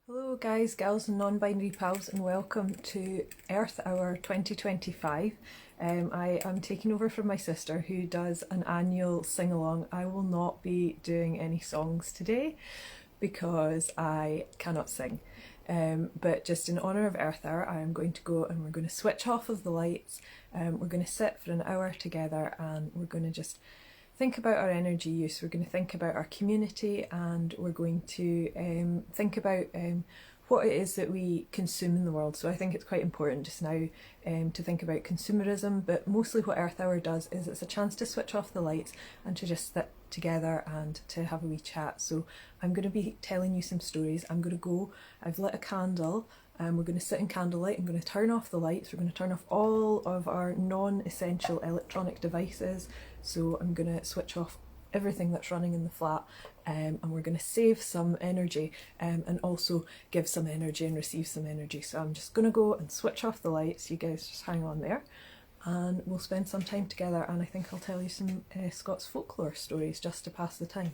Hello guys, gals and non-binary pals, and welcome to Earth Hour 2025. I am taking over from my sister who does an annual sing-along. I will not be doing any songs today because I cannot sing. But just in honour of Earth Hour, I am going to go and we're going to switch off of the lights. We're going to sit for an hour together and we're going to just think about our energy use. We're going to think about our community, and we're going to think about what it is that we consume in the world. So I think it's quite important just now to think about consumerism, but mostly what Earth Hour does is it's a chance to switch off the lights and to just sit together and to have a wee chat. So I'm going to be telling you some stories. I'm going to go, I've lit a candle, and we're going to sit in candlelight. I'm going to turn off the lights. We're going to turn off all of our non-essential electronic devices. So I'm going to switch off everything that's running in the flat, and we're going to save some energy and also give some energy and receive some energy. So I'm just going to go and switch off the lights. You guys just hang on there and we'll spend some time together, and I think I'll tell you some Scots folklore stories just to pass the time.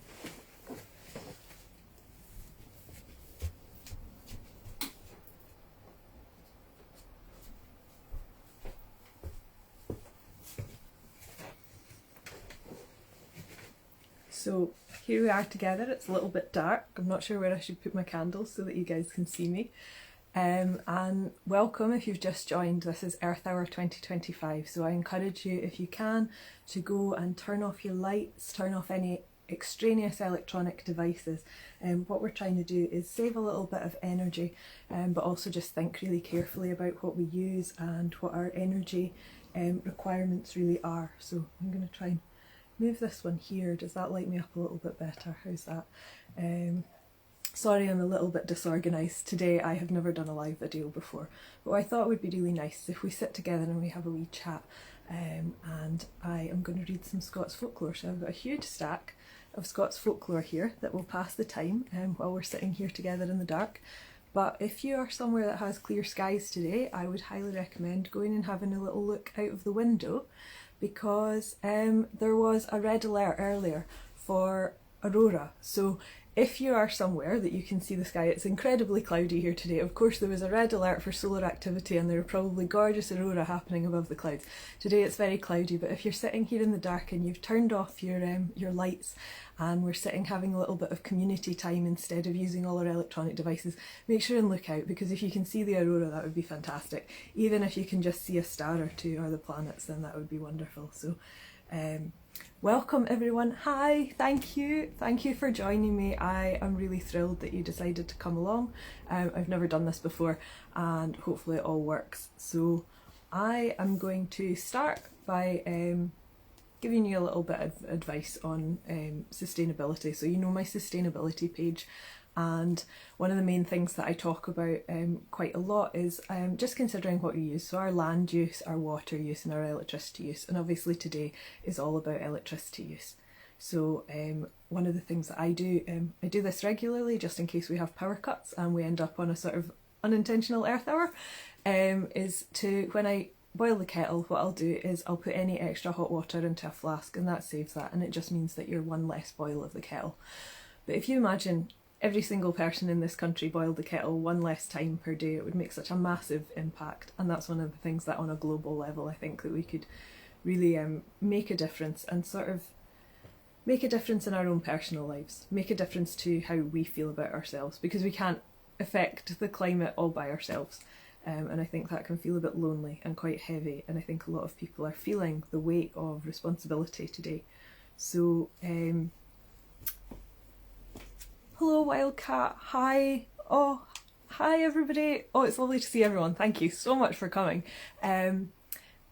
So here we are together. It's a little bit dark. I'm not sure where I should put my candles so that you guys can see me. And welcome if you've just joined. This is Earth Hour 2025. So I encourage you, if you can, to go and turn off your lights, turn off any extraneous electronic devices. What we're trying to do is save a little bit of energy, but also just think really carefully about what we use and what our energy requirements really are. So I'm going to try and move this one here. Does that light me up a little bit better? How's that? Sorry, I'm a little bit disorganised today. I have never done a live video before, but what I thought would be really nice if we sit together and we have a wee chat, and I am going to read some Scots folklore. So I've got a huge stack of Scots folklore here that will pass the time while we're sitting here together in the dark. But if you are somewhere that has clear skies today, I would highly recommend going and having a little look out of the window, because there was a red alert earlier for aurora. So if you are somewhere that you can see the sky, it's incredibly cloudy here today. Of course, there was a red alert for solar activity and there are probably gorgeous aurora happening above the clouds. Today it's very cloudy, but if you're sitting here in the dark and you've turned off your lights and we're sitting having a little bit of community time instead of using all our electronic devices, make sure and look out, because if you can see the aurora, that would be fantastic. Even if you can just see a star or two or the planets, then that would be wonderful. So welcome everyone. Hi, thank you for joining me. I am really thrilled that you decided to come along. I've never done this before and hopefully it all works. So I am going to start by giving you a little bit of advice on sustainability. So you know my sustainability page, and one of the main things that I talk about quite a lot is just considering what we use. So our land use, our water use and our electricity use, and obviously today is all about electricity use. So one of the things that I do this regularly just in case we have power cuts and we end up on a sort of unintentional Earth Hour, is to, when I boil the kettle, what I'll do is I'll put any extra hot water into a flask, and that saves that, and it just means that you're one less boil of the kettle. But if you imagine every single person in this country boiled the kettle one less time per day, it would make such a massive impact. And that's one of the things that on a global level I think that we could really make a difference, and sort of make a difference in our own personal lives, make a difference to how we feel about ourselves, because we can't affect the climate all by ourselves. And I think that can feel a bit lonely and quite heavy, and I think a lot of people are feeling the weight of responsibility today. So hello Wildcat, hi. Oh, hi everybody. Oh, it's lovely to see everyone. Thank you so much for coming.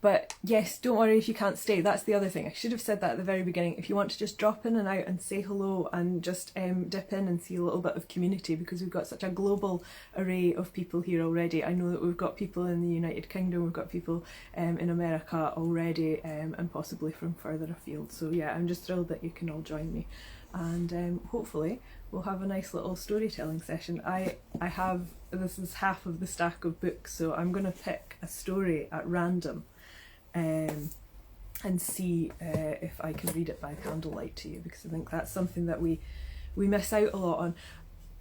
But yes, don't worry if you can't stay. That's the other thing. I should have said that at the very beginning. If you want to just drop in and out and say hello and just dip in and see a little bit of community, because we've got such a global array of people here already. I know that we've got people in the United Kingdom, we've got people in America already, and possibly from further afield. So yeah, I'm just thrilled that you can all join me. And hopefully we'll have a nice little storytelling session. I have, this is half of the stack of books, so I'm going to pick a story at random and see if I can read it by candlelight to you, because I think that's something that we miss out a lot on.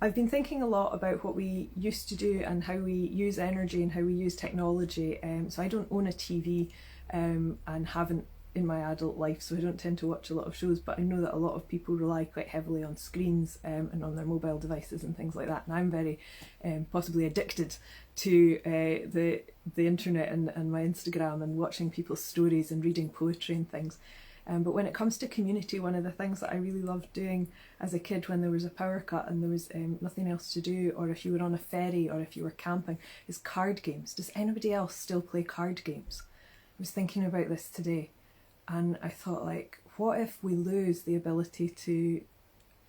I've been thinking a lot about what we used to do and how we use energy and how we use technology. So I don't own a TV and haven't in my adult life, so I don't tend to watch a lot of shows, but I know that a lot of people rely quite heavily on screens and on their mobile devices and things like that, and I'm very possibly addicted to the internet and my Instagram and watching people's stories and reading poetry and things. But when it comes to community, one of the things that I really loved doing as a kid when there was a power cut and there was nothing else to do, or if you were on a ferry or if you were camping, is card games. Does anybody else still play card games? I was thinking about this today. And I thought, like, what if we lose the ability to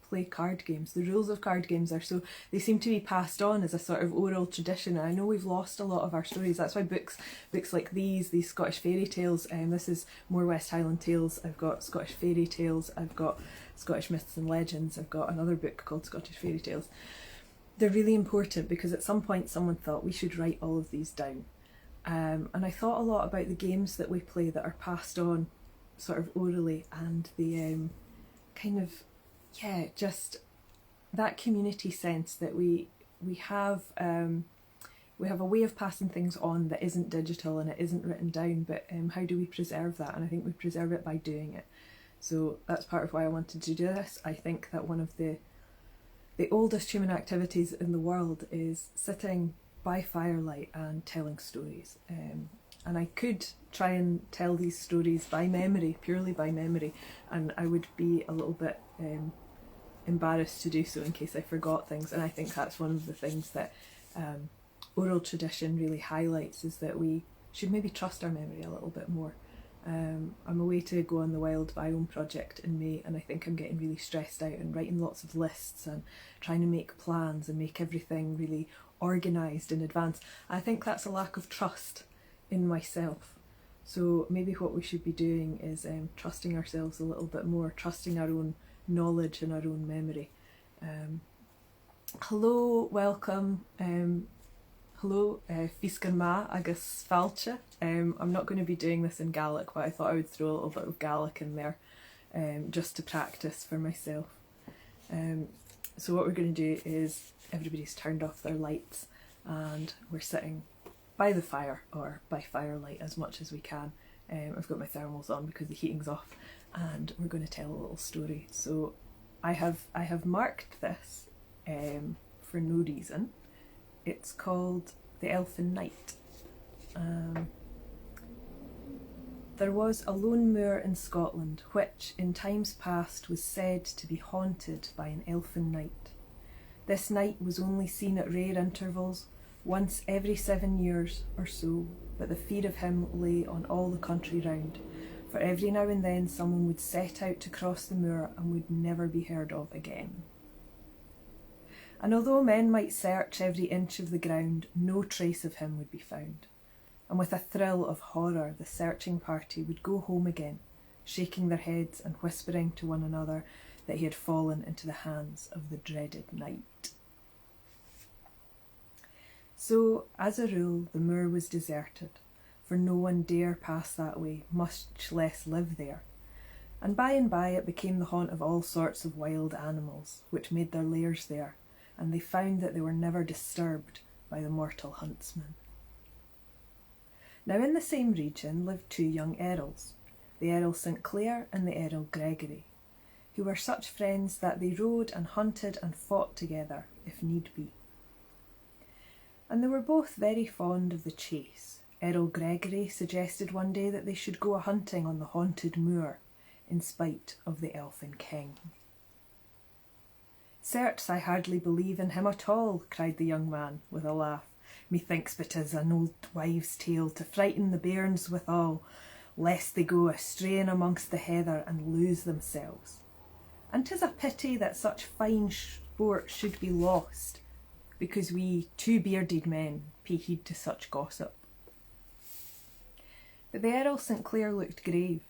play card games? The rules of card games they seem to be passed on as a sort of oral tradition. And I know we've lost a lot of our stories. That's why books like these Scottish fairy tales, this is more West Highland Tales. I've got Scottish fairy tales, I've got Scottish myths and legends, I've got another book called Scottish fairy tales. They're really important because at some point someone thought we should write all of these down. And I thought a lot about the games that we play that are passed on sort of orally, and the kind of, just that community sense that we have a way of passing things on that isn't digital and it isn't written down, but how do we preserve that? And I think we preserve it by doing it. So that's part of why I wanted to do this. I think that one of the oldest human activities in the world is sitting by firelight and telling stories. And I could try and tell these stories by memory, purely by memory, and I would be a little bit embarrassed to do so in case I forgot things. And I think that's one of the things that oral tradition really highlights, is that we should maybe trust our memory a little bit more. I'm away to go on the Wild Biome project in May, and I think I'm getting really stressed out and writing lots of lists and trying to make plans and make everything really organised in advance. I think that's a lack of trust in myself. So maybe what we should be doing is trusting ourselves a little bit more, trusting our own knowledge and our own memory. Hello, welcome. Hello, Fiscar Ma agus Falcha. I'm not going to be doing this in Gaelic, but I thought I would throw a little bit of Gaelic in there just to practice for myself. So what we're going to do is everybody's turned off their lights and we're sitting by the fire, or by firelight as much as we can. I've got my thermals on because the heating's off, and we're going to tell a little story. So I have marked this for no reason. It's called The Elfin Knight. There was a lone moor in Scotland which in times past was said to be haunted by an elfin knight. This knight was only seen at rare intervals, once every 7 years or so, but the fear of him lay on all the country round, for every now and then someone would set out to cross the moor and would never be heard of again. And although men might search every inch of the ground, no trace of him would be found. And with a thrill of horror, the searching party would go home again, shaking their heads and whispering to one another that he had fallen into the hands of the dreaded knight. So, as a rule, the moor was deserted, for no one dare pass that way, much less live there. And by it became the haunt of all sorts of wild animals, which made their lairs there, and they found that they were never disturbed by the mortal huntsman. Now in the same region lived two young earls, the Earl St. Clair and the Earl Gregory, who were such friends that they rode and hunted and fought together, if need be. And they were both very fond of the chase. Earl Gregory suggested one day that they should go a-hunting on the haunted moor, in spite of the elfin king. "Certes, I hardly believe in him at all," cried the young man, with a laugh. "Methinks but 'tis an old wives' tale to frighten the bairns withal, lest they go a-straying amongst the heather and lose themselves. And 'tis a pity that such fine sport should be lost, because we two-bearded men pay heed to such gossip." But the Earl St. Clair looked grave.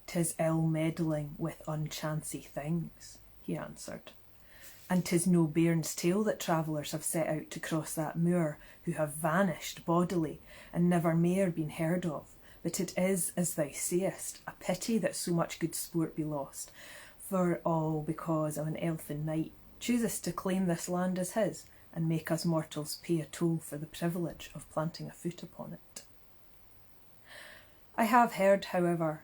"'Tis ill meddling with unchancy things," he answered. "And 'tis no bairn's tale that travellers have set out to cross that moor who have vanished bodily and never mair been heard of, but it is, as thou sayest, a pity that so much good sport be lost, for all because of an elfin knight chooses to claim this land as his and make us mortals pay a toll for the privilege of planting a foot upon it. I have heard, however,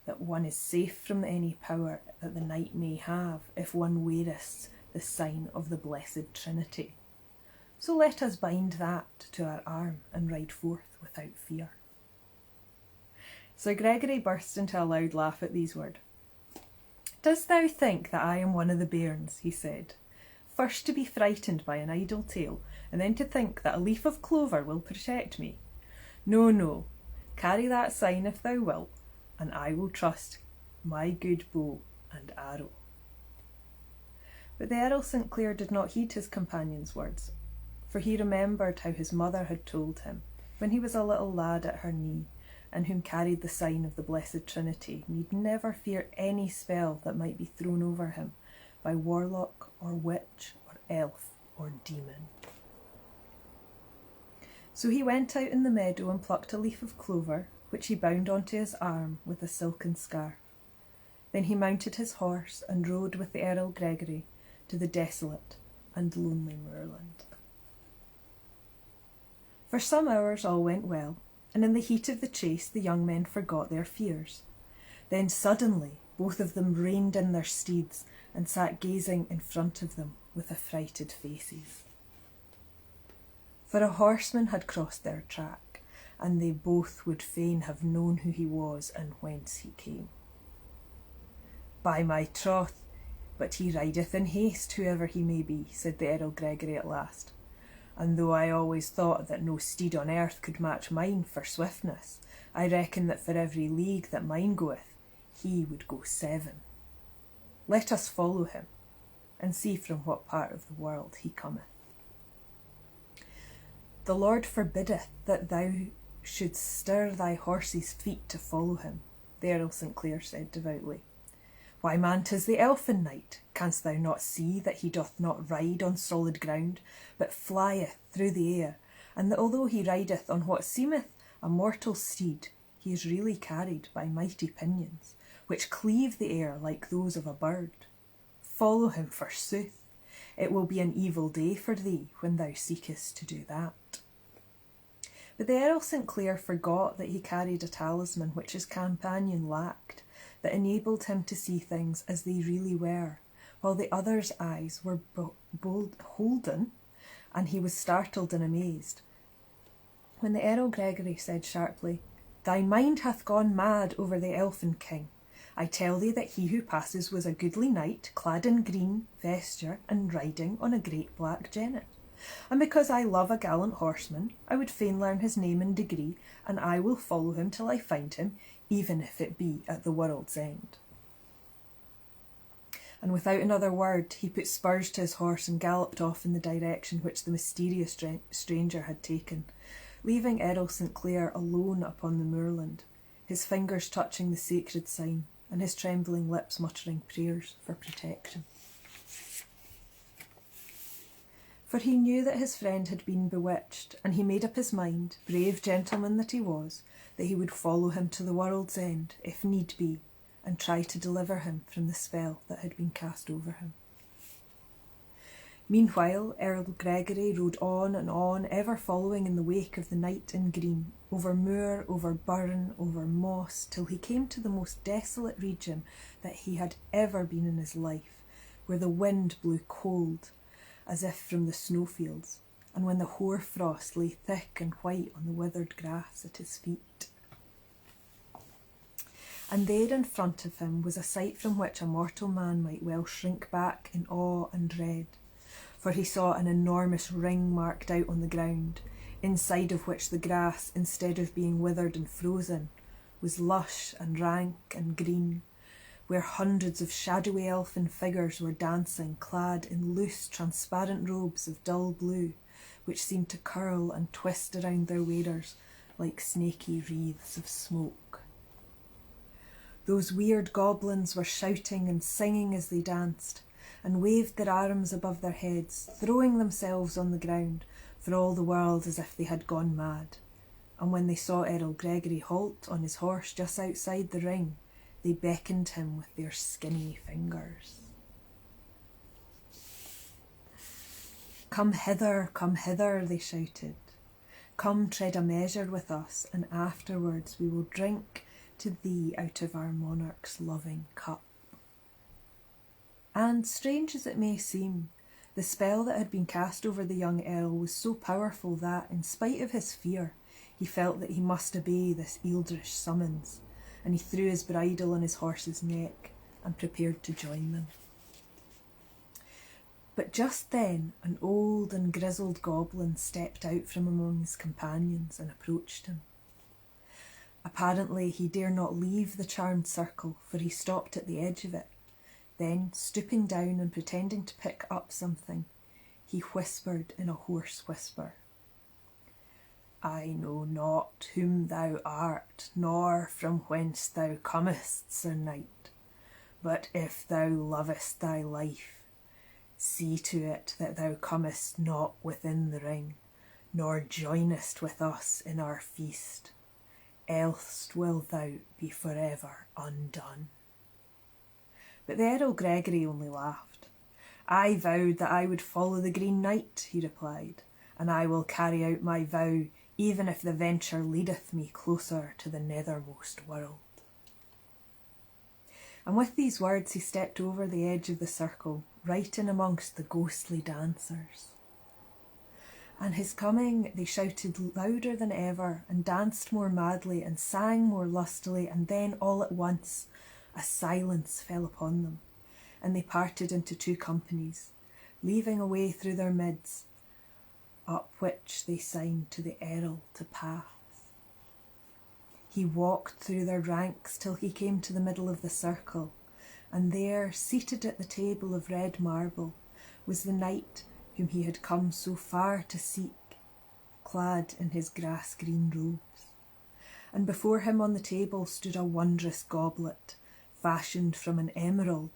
that one is safe from any power that the knight may have if one weareth the sign of the Blessed Trinity. So let us bind that to our arm and ride forth without fear." Sir Gregory burst into a loud laugh at these words. "Dost thou think that I am one of the bairns," he said, "first to be frightened by an idle tale, and then to think that a leaf of clover will protect me? No, no, carry that sign if thou wilt, and I will trust my good bow and arrow." But the Earl St. Clair did not heed his companion's words, for he remembered how his mother had told him, when he was a little lad at her knee, and whom carried the sign of the Blessed Trinity, need never fear any spell that might be thrown over him by warlock or witch or elf or demon. So he went out in the meadow and plucked a leaf of clover, which he bound onto his arm with a silken scarf. Then he mounted his horse and rode with the Earl Gregory to the desolate and lonely moorland. For some hours all went well, and in the heat of the chase the young men forgot their fears. Then suddenly both of them reined in their steeds and sat gazing in front of them with affrighted faces. For a horseman had crossed their track, and they both would fain have known who he was and whence he came. "By my troth, but he rideth in haste, whoever he may be," said the Earl Gregory at last. "And though I always thought that no steed on earth could match mine for swiftness, I reckon that for every league that mine goeth, he would go 7. Let us follow him, and see from what part of the world he cometh." "The Lord forbiddeth that thou shouldst stir thy horse's feet to follow him," the Earl St. Clair said devoutly. "Why, man, 'tis the Elfin Knight. Canst thou not see that he doth not ride on solid ground, but flieth through the air, and that although he rideth on what seemeth a mortal steed, he is really carried by mighty pinions, which cleave the air like those of a bird? Follow him, forsooth. It will be an evil day for thee when thou seekest to do that." But the Earl St. Clair forgot that he carried a talisman which his companion lacked, that enabled him to see things as they really were, while the other's eyes were holden, and he was startled and amazed when the Earl Gregory said sharply, "Thy mind hath gone mad over the Elfin King. I tell thee that he who passes was a goodly knight, clad in green vesture and riding on a great black jennet. And because I love a gallant horseman, I would fain learn his name and degree, and I will follow him till I find him, even if it be at the world's end." And without another word, he put spurs to his horse and galloped off in the direction which the mysterious stranger had taken, leaving Earl St. Clair alone upon the moorland, his fingers touching the sacred sign, and his trembling lips muttering prayers for protection. For he knew that his friend had been bewitched, and he made up his mind, brave gentleman that he was, that he would follow him to the world's end, if need be, and try to deliver him from the spell that had been cast over him. Meanwhile, Earl Gregory rode on, ever following in the wake of the knight in green, over moor, over burn, over moss, till he came to the most desolate region that he had ever been in his life, where the wind blew cold, as if from the snowfields, and when the hoar frost lay thick and white on the withered grass at his feet. And there in front of him was a sight from which a mortal man might well shrink back in awe and dread, for he saw an enormous ring marked out on the ground, inside of which the grass, instead of being withered and frozen, was lush and rank and green, where hundreds of shadowy elfin figures were dancing, clad in loose, transparent robes of dull blue, which seemed to curl and twist around their wearers like snaky wreaths of smoke. Those weird goblins were shouting and singing as they danced, and waved their arms above their heads, throwing themselves on the ground, for all the world as if they had gone mad. And when they saw Earl Gregory halt on his horse just outside the ring, they beckoned him with their skinny fingers. come hither, they shouted. Come tread a measure with us, and afterwards we will drink to thee out of our monarch's loving cup. And, strange as it may seem, the spell that had been cast over the young earl was so powerful that, in spite of his fear, he felt that he must obey this eldritch summons, and he threw his bridle on his horse's neck and prepared to join them. But just then an old and grizzled goblin stepped out from among his companions and approached him. Apparently he dare not leave the charmed circle, for he stopped at the edge of it. Then, stooping down and pretending to pick up something, he whispered in a hoarse whisper, I know not whom thou art, nor from whence thou comest, Sir Knight, but if thou lovest thy life, see to it that thou comest not within the ring, nor joinest with us in our feast, else will thou be forever undone. But the Earl Gregory only laughed. I vowed that I would follow the Green Knight, he replied, and I will carry out my vow, even if the venture leadeth me closer to the nethermost world. And with these words he stepped over the edge of the circle, right in amongst the ghostly dancers. And his coming they shouted louder than ever, and danced more madly, and sang more lustily, and then all at once a silence fell upon them, and they parted into two companies, leaving a way through their midst, up which they signed to the Earl to pass. He walked through their ranks till he came to the middle of the circle, and there, seated at the table of red marble, was the knight whom he had come so far to seek, clad in his grass-green robes. And before him on the table stood a wondrous goblet, fashioned from an emerald,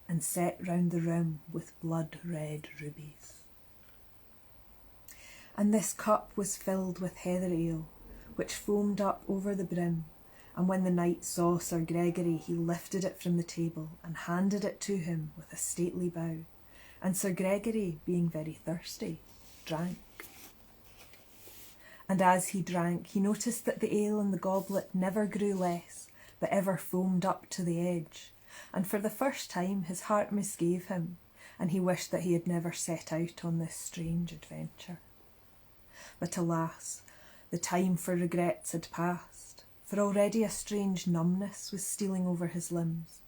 and set round the rim with blood-red rubies. And this cup was filled with heather ale, which foamed up over the brim, and when the knight saw Sir Gregory, he lifted it from the table and handed it to him with a stately bow, and Sir Gregory, being very thirsty, drank. And as he drank, he noticed that the ale in the goblet never grew less, but ever foamed up to the edge, and for the first time his heart misgave him, and he wished that he had never set out on this strange adventure. But alas, the time for regrets had passed, for already a strange numbness was stealing over his limbs,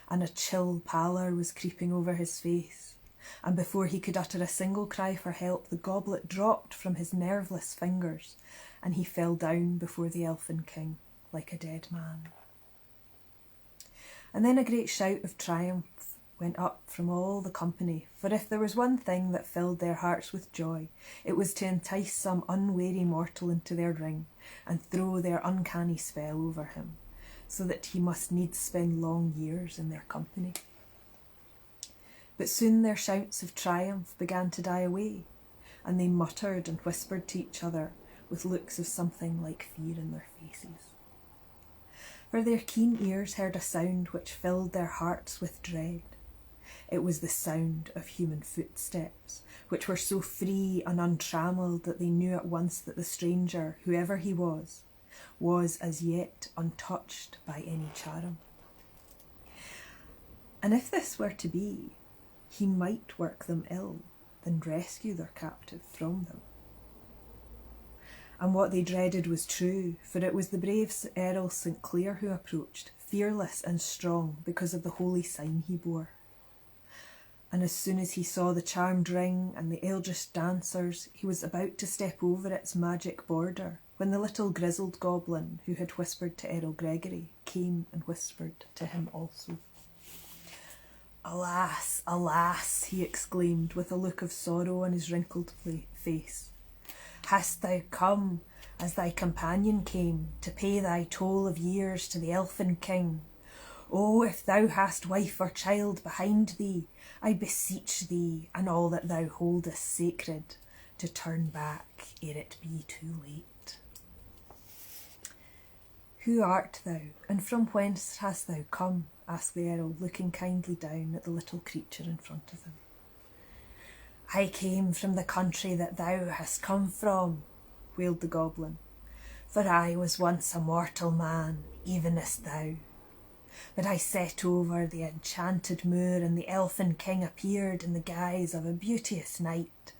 and a chill pallor was creeping over his face, and before he could utter a single cry for help, the goblet dropped from his nerveless fingers, and he fell down before the Elfin King like a dead man. And then a great shout of triumph went up from all the company, for if there was one thing that filled their hearts with joy, it was to entice some unwary mortal into their ring and throw their uncanny spell over him, so that he must needs spend long years in their company. But soon their shouts of triumph began to die away, and they muttered and whispered to each other with looks of something like fear in their faces. For their keen ears heard a sound which filled their hearts with dread. It was the sound of human footsteps, which were so free and untrammelled that they knew at once that the stranger, whoever he was as yet untouched by any charm. And if this were to be, he might work them ill, then rescue their captive from them. And what they dreaded was true, for it was the brave Earl St. Clair who approached, fearless and strong because of the holy sign he bore. And as soon as he saw the charmed ring and the eldritch dancers, he was about to step over its magic border, when the little grizzled goblin who had whispered to Earl Gregory came and whispered to him also. "Alas, alas," he exclaimed with a look of sorrow on his wrinkled face. "Hast thou come, as thy companion came, to pay thy toll of years to the Elfin King? Oh, if thou hast wife or child behind thee, I beseech thee, and all that thou holdest sacred, to turn back ere it be too late." "Who art thou, and from whence hast thou come?" asked the Earl, looking kindly down at the little creature in front of him. I came from the country that thou hast come from, wailed the goblin, for I was once a mortal man, even as thou. But I set over the enchanted moor, and the elfin king appeared in the guise of a beauteous knight.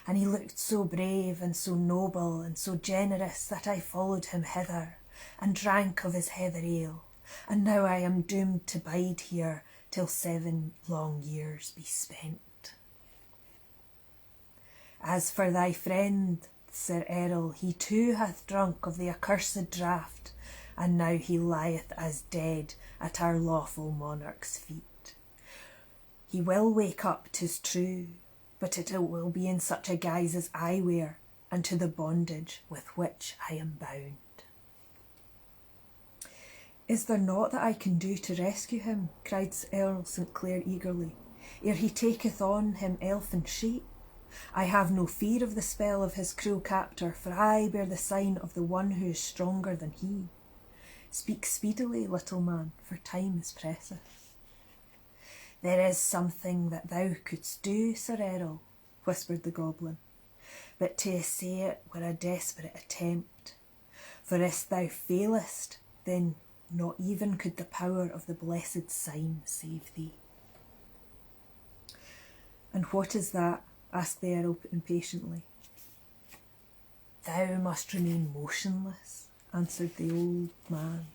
And he looked so brave and so noble and so generous that I followed him hither, and drank of his heather ale, and now I am doomed to bide here till 7 long years be spent. As for thy friend, Sir Errol, he too hath drunk of the accursed draught, and now he lieth as dead at our lawful monarch's feet. He will wake up, 'tis true, but it will be in such a guise as I wear, and to the bondage with which I am bound. Is there naught that I can do to rescue him? Cried Earl St. Clair eagerly, ere he taketh on him elfin shape. I have no fear of the spell of his cruel captor, for I bear the sign of the one who is stronger than he. Speak speedily, little man, for time is precious. There is something that thou couldst do, Sir Errol, whispered the goblin, but to essay it were a desperate attempt. For if thou failest, then not even could the power of the blessed sign save thee. And what is that? Asked the Earl impatiently. Thou must remain motionless, answered the old man,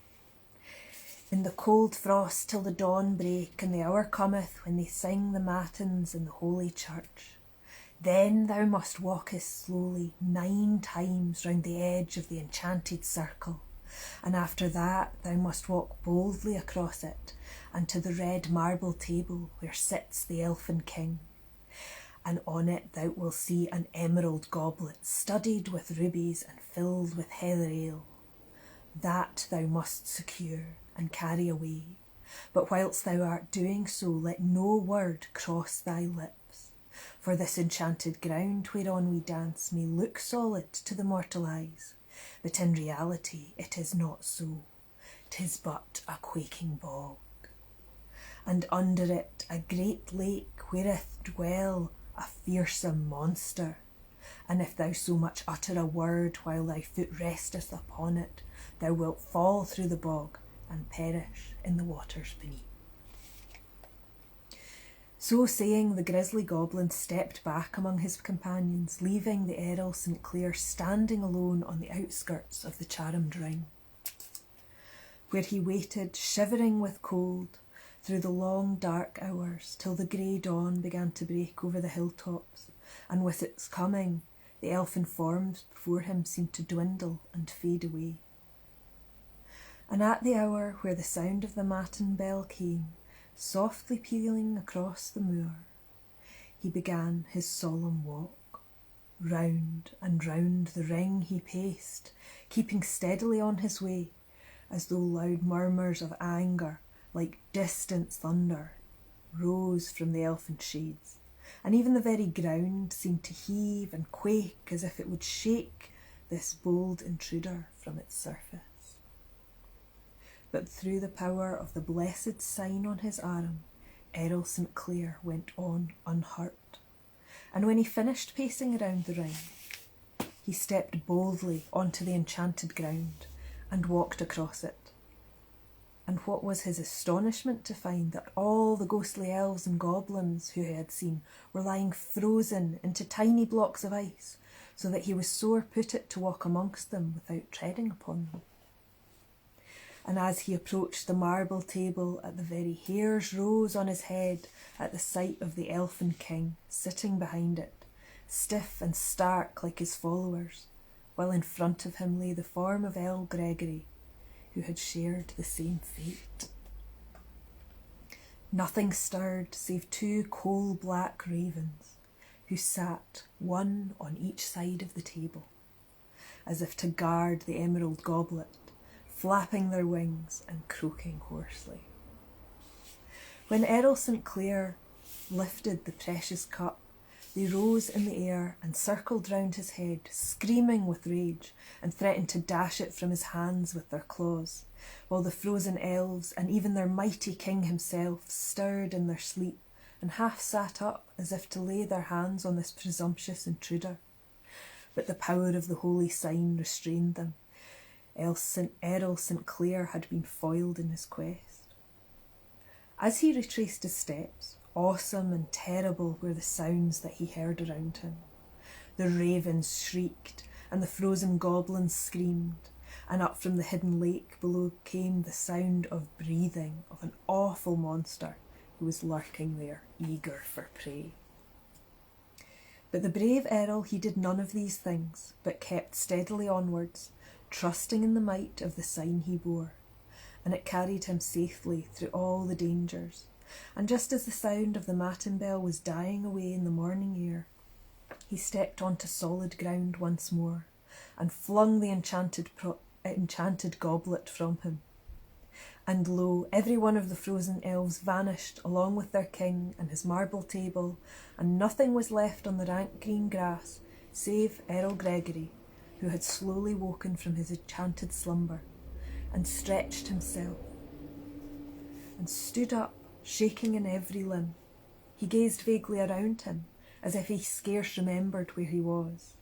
in the cold frost till the dawn break, and the hour cometh when they sing the matins in the holy church. Then thou must walk as slowly 9 times round the edge of the enchanted circle, and after that thou must walk boldly across it and to the red marble table where sits the elfin king. And on it thou wilt see an emerald goblet studded with rubies and filled with heather ale. That thou must secure and carry away, but whilst thou art doing so, let no word cross thy lips, for this enchanted ground whereon we dance may look solid to the mortal eyes, but in reality it is not so. 'Tis but a quaking bog, and under it a great lake whereth dwell a fearsome monster, and if thou so much utter a word while thy foot resteth upon it, thou wilt fall through the bog and perish in the waters beneath. So saying, the grisly goblin stepped back among his companions, leaving the Earl St. Clair standing alone on the outskirts of the charmed ring, where he waited, shivering with cold, through the long dark hours till the grey dawn began to break over the hilltops, and with its coming the elfin forms before him seemed to dwindle and fade away. And at the hour where the sound of the matin bell came, softly pealing across the moor, he began his solemn walk. Round and round the ring he paced, keeping steadily on his way, as though loud murmurs of anger like distant thunder rose from the elfin shades, and even the very ground seemed to heave and quake as if it would shake this bold intruder from its surface. But through the power of the blessed sign on his arm, Errol St. Clair went on unhurt, and when he finished pacing around the ring, he stepped boldly onto the enchanted ground and walked across it. And what was his astonishment to find that all the ghostly elves and goblins who he had seen were lying frozen into tiny blocks of ice, so that he was sore put it to walk amongst them without treading upon them. And as he approached the marble table, at the very hairs rose on his head at the sight of the elfin king sitting behind it, stiff and stark like his followers, while in front of him lay the form of Earl Gregory, who had shared the same fate. Nothing stirred save 2 coal-black ravens, who sat one on each side of the table, as if to guard the emerald goblet, flapping their wings and croaking hoarsely. When Errol St. Clair lifted the precious cup, they rose in the air and circled round his head, screaming with rage, and threatened to dash it from his hands with their claws, while the frozen elves and even their mighty king himself stirred in their sleep and half sat up as if to lay their hands on this presumptuous intruder. But the power of the holy sign restrained them, else St. Errol St. Clair had been foiled in his quest. As he retraced his steps, awesome and terrible were the sounds that he heard around him. The ravens shrieked, and the frozen goblins screamed, and up from the hidden lake below came the sound of breathing of an awful monster who was lurking there, eager for prey. But the brave Errol heeded none of these things, but kept steadily onwards, trusting in the might of the sign he bore, and it carried him safely through all the dangers. And just as the sound of the matin bell was dying away in the morning air, he stepped onto solid ground once more, and flung the enchanted goblet from him. And lo, every one of the frozen elves vanished along with their king and his marble table, and nothing was left on the rank green grass save Errol Gregory, who had slowly woken from his enchanted slumber, and stretched himself, and stood up, shaking in every limb. He gazed vaguely around him, as if he scarce remembered where he was.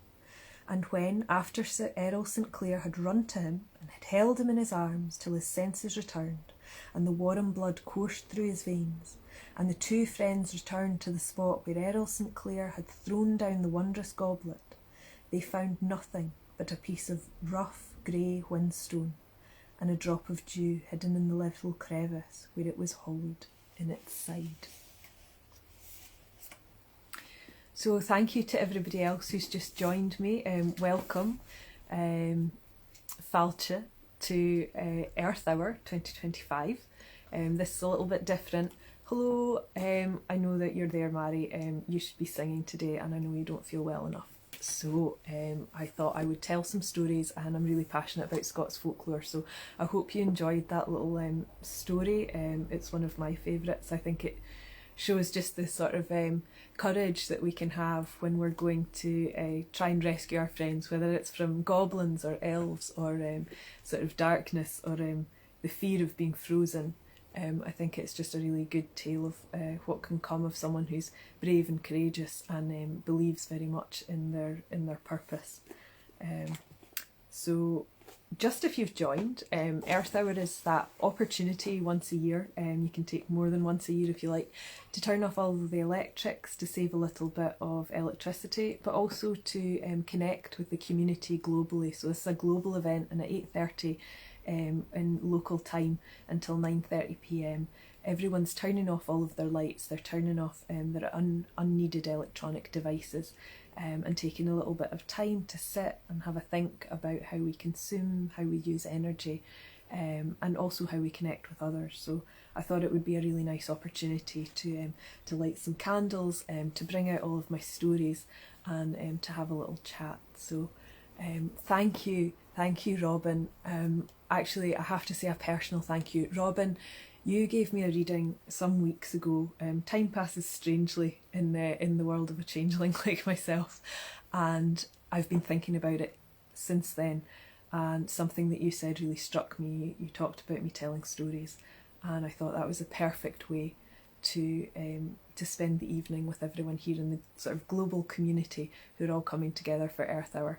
And when, after Sir Errol St. Clair had run to him and had held him in his arms till his senses returned, and the warm blood coursed through his veins, and the two friends returned to the spot where Errol St. Clair had thrown down the wondrous goblet, they found nothing but a piece of rough grey whinstone and a drop of dew hidden in the little crevice where it was hollowed in its side. So thank you to everybody else who's just joined me. Welcome, Falcha, to Earth Hour 2025. This is a little bit different. Hello, I know that you're there, Mary. You should be singing today, and I know you don't feel well enough. So I thought I would tell some stories, and I'm really passionate about Scots folklore, so I hope you enjoyed that little story. It's one of my favourites. I think it shows just the sort of courage that we can have when we're going to try and rescue our friends, whether it's from goblins or elves or sort of darkness or the fear of being frozen. I think it's just a really good tale of what can come of someone who's brave and courageous and believes very much in their purpose. So just if you've joined, Earth Hour is that opportunity once a year, you can take more than once a year if you like, to turn off all of the electrics to save a little bit of electricity, but also to connect with the community globally. So this is a global event, and at 8:30 in local time until 9:30 p.m. everyone's turning off all of their lights, they're turning off their unneeded electronic devices, and taking a little bit of time to sit and have a think about how we consume, how we use energy, and also how we connect with others. So I thought it would be a really nice opportunity to light some candles, to bring out all of my stories, and to have a little chat. So thank you, Robin. Actually, I have to say a personal thank you. Robin, you gave me a reading some weeks ago. Time passes strangely in the world of a changeling like myself, and I've been thinking about it since then, and something that you said really struck me. You talked about me telling stories, and I thought that was a perfect way to spend the evening with everyone here in the sort of global community who are all coming together for Earth Hour.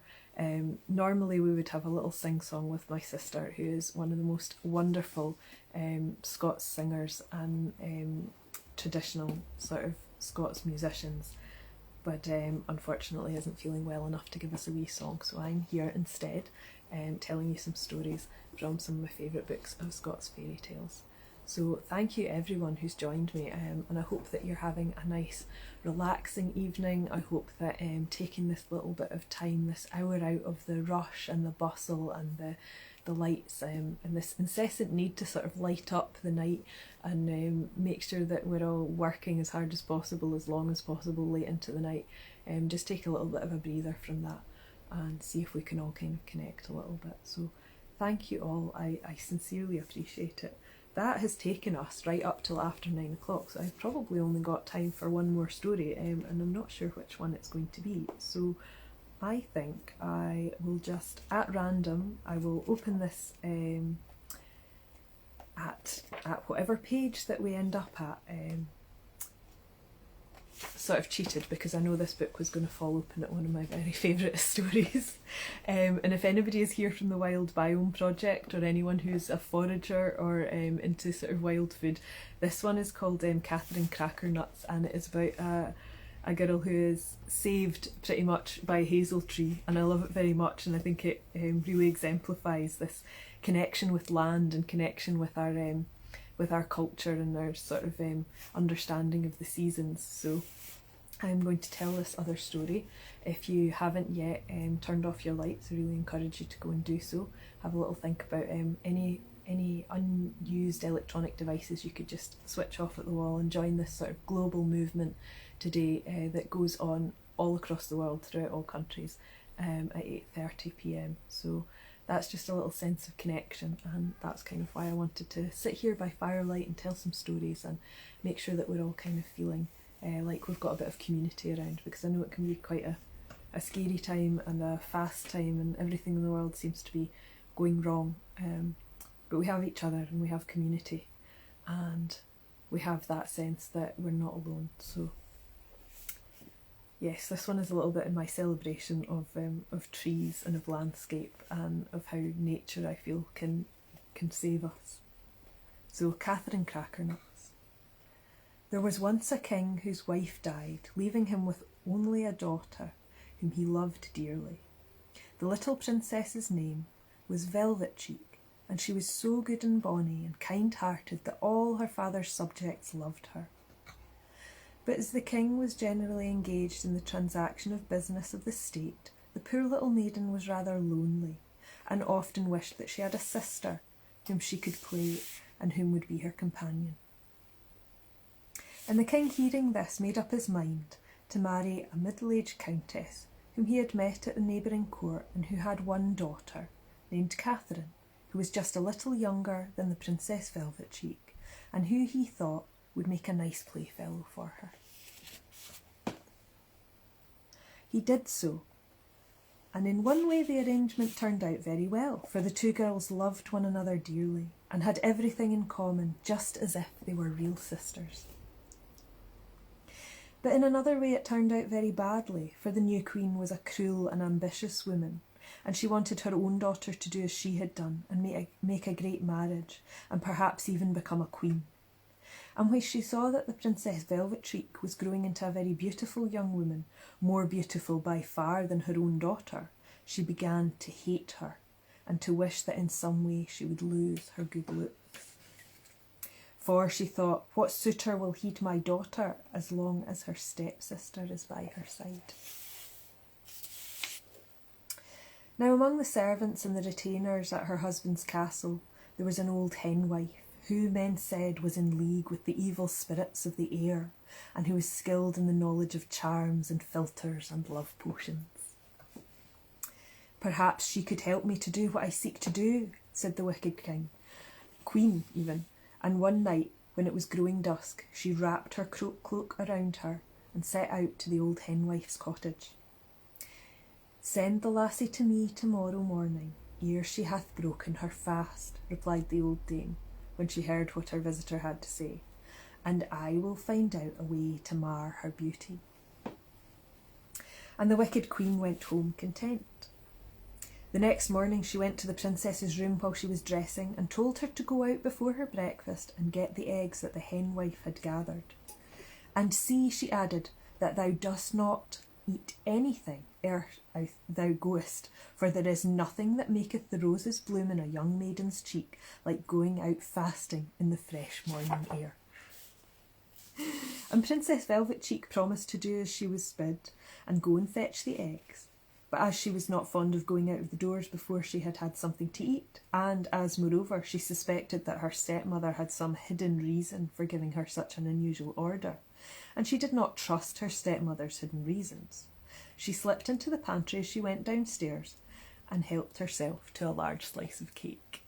Normally we would have a little sing-song with my sister, who is one of the most wonderful Scots singers and traditional sort of Scots musicians, but unfortunately isn't feeling well enough to give us a wee song, so I'm here instead telling you some stories from some of my favourite books of Scots fairy tales. So thank you everyone who's joined me, and I hope that you're having a nice relaxing evening. I hope that taking this little bit of time, this hour out of the rush and the bustle and the lights, and this incessant need to sort of light up the night and make sure that we're all working as hard as possible, as long as possible, late into the night, just take a little bit of a breather from that and see if we can all kind of connect a little bit. So thank you all, I sincerely appreciate it. That has taken us right up till after 9 o'clock, so I've probably only got time for one more story, and I'm not sure which one it's going to be. So I think I will just, at random, I will open this at whatever page that we end up at. sort of cheated because I know this book was going to fall open at one of my very favourite stories. And if anybody is here from the Wild Biome Project, or anyone who's a forager or into sort of wild food, this one is called Catherine Crackernuts, and it is about a girl who is saved pretty much by a hazel tree, and I love it very much, and I think it really exemplifies this connection with land and connection with our culture and our sort of understanding of the seasons. So I'm going to tell this other story. If you haven't yet turned off your lights, I really encourage you to go and do so. Have a little think about any unused electronic devices you could just switch off at the wall, and join this sort of global movement today that goes on all across the world, throughout all countries, at 8:30 p.m. So that's just a little sense of connection, and that's kind of why I wanted to sit here by firelight and tell some stories and make sure that we're all kind of feeling like we've got a bit of community around, because I know it can be quite a scary time and a fast time, and everything in the world seems to be going wrong, but we have each other and we have community, and we have that sense that we're not alone. So yes, this one is a little bit in my celebration of trees and of landscape and of how nature, I feel, can save us. So, Catherine Crackernuts. There was once a king whose wife died, leaving him with only a daughter whom he loved dearly. The little princess's name was Velvet Cheek, and she was so good and bonny and kind-hearted that all her father's subjects loved her. But as the king was generally engaged in the transaction of business of the state, the poor little maiden was rather lonely, and often wished that she had a sister whom she could play and whom would be her companion. And the king, hearing this, made up his mind to marry a middle-aged countess whom he had met at a neighbouring court, and who had one daughter named Catherine, who was just a little younger than the Princess Velvet Cheek, and who he thought would make a nice playfellow for her. He did so, and in one way the arrangement turned out very well, for the two girls loved one another dearly and had everything in common, just as if they were real sisters. But in another way it turned out very badly, for the new queen was a cruel and ambitious woman, and she wanted her own daughter to do as she had done and make a great marriage, and perhaps even become a queen. And when she saw that the Princess Velvet Cheek was growing into a very beautiful young woman, more beautiful by far than her own daughter, she began to hate her, and to wish that in some way she would lose her good looks. For, she thought, what suitor will heed my daughter as long as her stepsister is by her side? Now among the servants and the retainers at her husband's castle there was an old henwife, who men said was in league with the evil spirits of the air, and who was skilled in the knowledge of charms and philters and love potions. Perhaps she could help me to do what I seek to do, said the wicked queen even, and one night, when it was growing dusk, she wrapped her cloak around her and set out to the old henwife's cottage. Send the lassie to me tomorrow morning, ere she hath broken her fast, replied the old dame, when she heard what her visitor had to say, and I will find out a way to mar her beauty. And the wicked queen went home content. The next morning she went to the princess's room while she was dressing, and told her to go out before her breakfast and get the eggs that the henwife had gathered. And see, she added, that thou dost not eat anything ere thou goest, for there is nothing that maketh the roses bloom in a young maiden's cheek like going out fasting in the fresh morning air. And Princess Velvet Cheek promised to do as she was bid, and go and fetch the eggs. But as she was not fond of going out of the doors before she had had something to eat, and as, moreover, she suspected that her stepmother had some hidden reason for giving her such an unusual order, and she did not trust her stepmother's hidden reasons, she slipped into the pantry as she went downstairs and helped herself to a large slice of cake.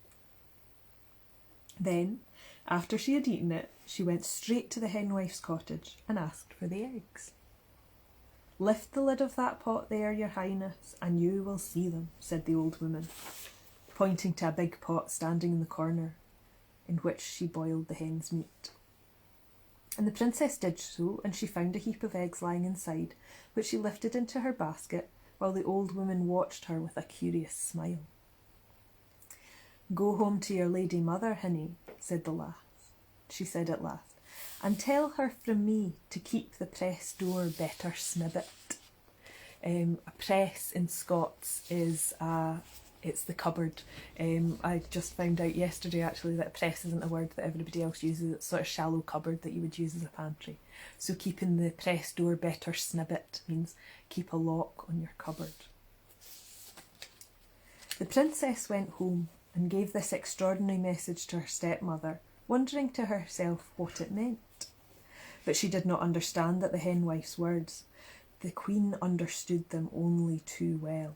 Then, after she had eaten it, she went straight to the henwife's cottage and asked for the eggs. Lift the lid of that pot there, your highness, and you will see them, said the old woman, pointing to a big pot standing in the corner, in which she boiled the hen's meat. And the princess did so, and she found a heap of eggs lying inside, which she lifted into her basket, while the old woman watched her with a curious smile. "Go home to your lady mother, hinny," said the lass. She said at last, "and tell her from me to keep the press door better snibbit." A press in Scots is it's the cupboard. I just found out yesterday actually that press isn't a word that everybody else uses. It's sort of shallow cupboard that you would use as a pantry. So keeping the press door better snibbit means keep a lock on your cupboard. The princess went home and gave this extraordinary message to her stepmother, wondering to herself what it meant. But she did not understand that the henwife's words. The queen understood them only too well.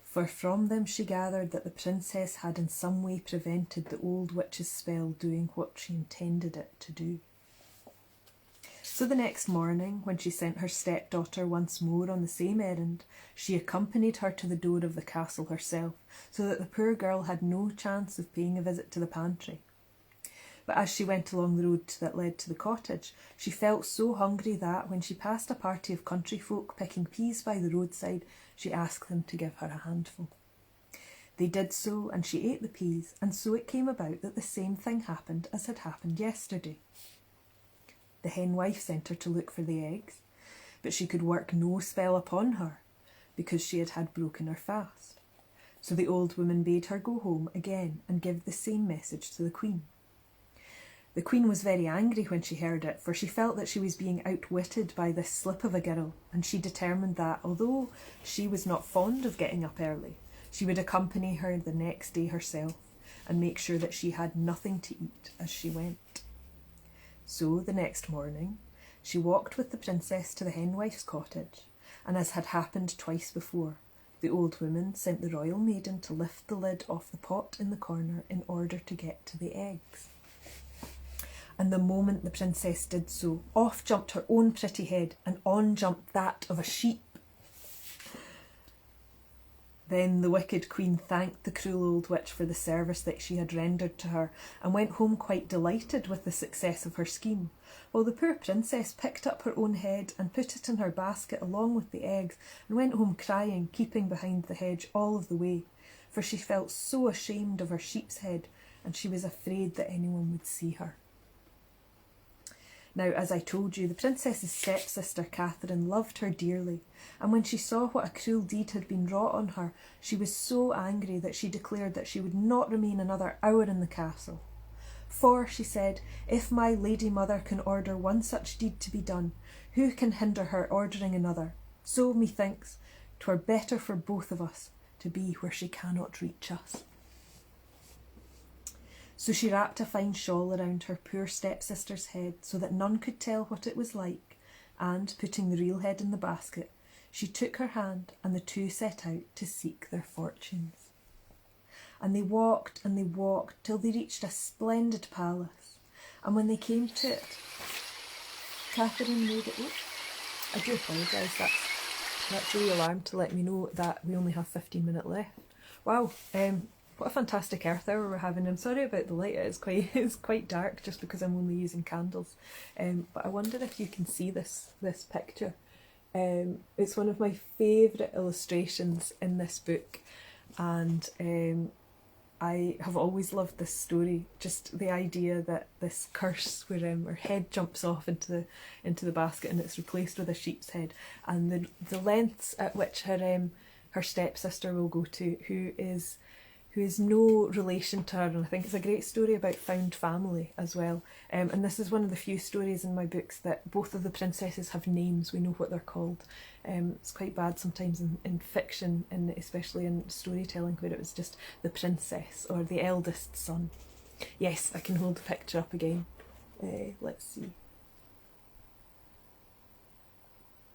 For from them she gathered that the princess had in some way prevented the old witch's spell doing what she intended it to do. So the next morning, when she sent her stepdaughter once more on the same errand, she accompanied her to the door of the castle herself, so that the poor girl had no chance of paying a visit to the pantry. But as she went along the road that led to the cottage, she felt so hungry that, when she passed a party of country folk picking peas by the roadside, she asked them to give her a handful. They did so, and she ate the peas, and so it came about that the same thing happened as had happened yesterday. The henwife sent her to look for the eggs, but she could work no spell upon her, because she had broken her fast. So the old woman bade her go home again and give the same message to the queen. The queen was very angry when she heard it, for she felt that she was being outwitted by this slip of a girl, and she determined that, although she was not fond of getting up early, she would accompany her the next day herself and make sure that she had nothing to eat as she went. So the next morning she walked with the princess to the henwife's cottage, and as had happened twice before, the old woman sent the royal maiden to lift the lid off the pot in the corner in order to get to the eggs. And the moment the princess did so, off jumped her own pretty head, and on jumped that of a sheep. Then the wicked queen thanked the cruel old witch for the service that she had rendered to her, and went home quite delighted with the success of her scheme, while the poor princess picked up her own head and put it in her basket along with the eggs, and went home crying, keeping behind the hedge all of the way, for she felt so ashamed of her sheep's head, and she was afraid that anyone would see her. Now, as I told you, the princess's stepsister Catherine loved her dearly, and when she saw what a cruel deed had been wrought on her, she was so angry that she declared that she would not remain another hour in the castle. "For," she said, "if my lady mother can order one such deed to be done, who can hinder her ordering another? So, methinks, 'twere better for both of us to be where she cannot reach us." So she wrapped a fine shawl around her poor stepsister's head so that none could tell what it was like, and, putting the real head in the basket, she took her hand, and the two set out to seek their fortunes. And they walked till they reached a splendid palace, and when they came to it, Catherine made it. I do apologise, that's really alarmed to let me know that we only have 15 minutes left. Wow, what a fantastic earth hour we're having. I'm sorry about the light, it's quite dark just because I'm only using candles. But I wonder if you can see this picture. It's one of my favourite illustrations in this book, and I have always loved this story. Just the idea that this curse where her head jumps off into the basket and it's replaced with a sheep's head, and the lengths at which her stepsister will go to, who is no relation to her, and I think it's a great story about found family as well. And this is one of the few stories in my books that both of the princesses have names. We know what they're called. It's quite bad sometimes in fiction, and especially in storytelling, where it was just the princess or the eldest son. Yes, I can hold the picture up again. Let's see.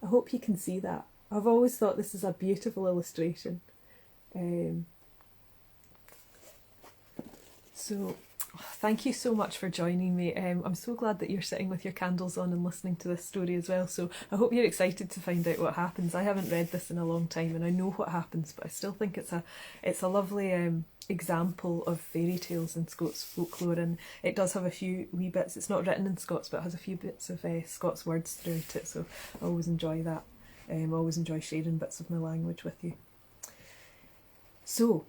I hope you can see that. I've always thought this is a beautiful illustration. So Thank you so much for joining me. I'm so glad that you're sitting with your candles on and listening to this story as well. So I hope you're excited to find out what happens. I haven't read this in a long time and I know what happens, but I still think it's a lovely example of fairy tales in Scots folklore, and it does have a few wee bits. It's not written in Scots, but it has a few bits of Scots words throughout it. So I always enjoy that. I always enjoy sharing bits of my language with you. So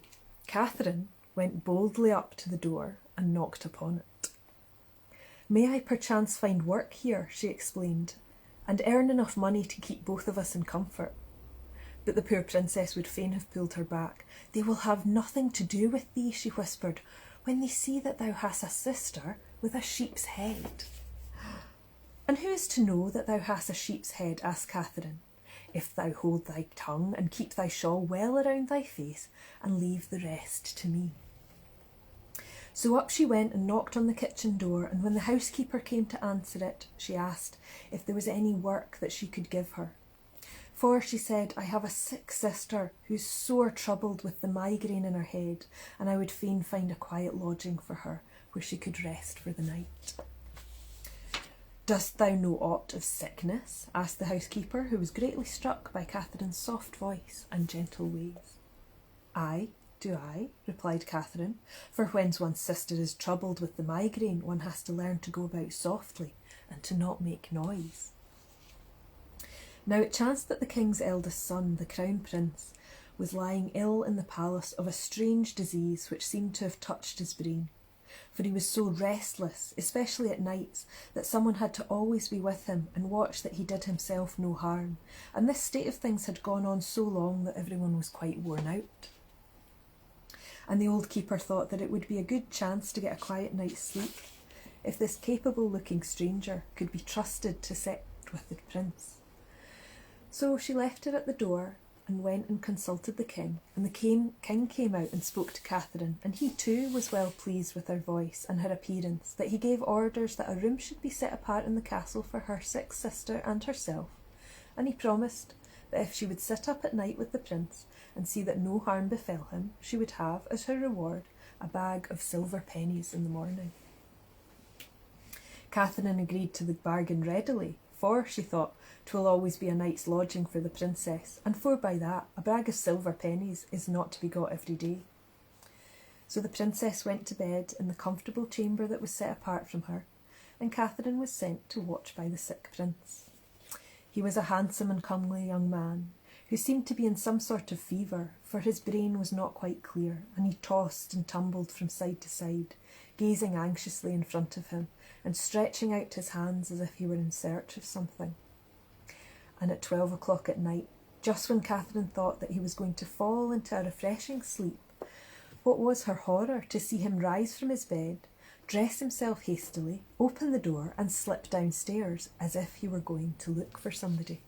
Catherine went boldly up to the door and knocked upon it. "May I perchance find work here," she explained, "and earn enough money to keep both of us in comfort?" But the poor princess would fain have pulled her back. "They will have nothing to do with thee," she whispered, "when they see that thou hast a sister with a sheep's head." "And who is to know that thou hast a sheep's head?" asked Catherine. "If thou hold thy tongue and keep thy shawl well around thy face, and leave the rest to me." So up she went and knocked on the kitchen door, and when the housekeeper came to answer it, she asked if there was any work that she could give her. "For," she said, "I have a sick sister who's sore troubled with the migraine in her head, and I would fain find a quiet lodging for her where she could rest for the night." "Dost thou know aught of sickness?" asked the housekeeper, who was greatly struck by Catherine's soft voice and gentle ways. "Aye, do I?" replied Catherine, "for when one's sister is troubled with the migraine, one has to learn to go about softly and to not make noise." Now it chanced that the king's eldest son, the crown prince, was lying ill in the palace of a strange disease which seemed to have touched his brain. For he was so restless, especially at nights, that someone had to always be with him and watch that he did himself no harm, and this state of things had gone on so long that everyone was quite worn out. And the old keeper thought that it would be a good chance to get a quiet night's sleep if this capable-looking stranger could be trusted to sit with the prince. So she left her at the door and went and consulted the king, and the king came out and spoke to Catherine, and he too was well pleased with her voice and her appearance, that he gave orders that a room should be set apart in the castle for her sick sister and herself, and he promised that if she would sit up at night with the prince and see that no harm befell him, she would have, as her reward, a bag of silver pennies in the morning. Catherine agreed to the bargain readily, for, she thought, 'twill always be a night's lodging for the princess, and by that, a bag of silver pennies is not to be got every day. So the princess went to bed in the comfortable chamber that was set apart from her, and Catherine was sent to watch by the sick prince. He was a handsome and comely young man, who seemed to be in some sort of fever, for his brain was not quite clear, and he tossed and tumbled from side to side, gazing anxiously in front of him, and stretching out his hands as if he were in search of something. And at 12 o'clock at night, just when Catherine thought that he was going to fall into a refreshing sleep, what was her horror to see him rise from his bed, dress himself hastily, open the door, and slip downstairs as if he were going to look for somebody.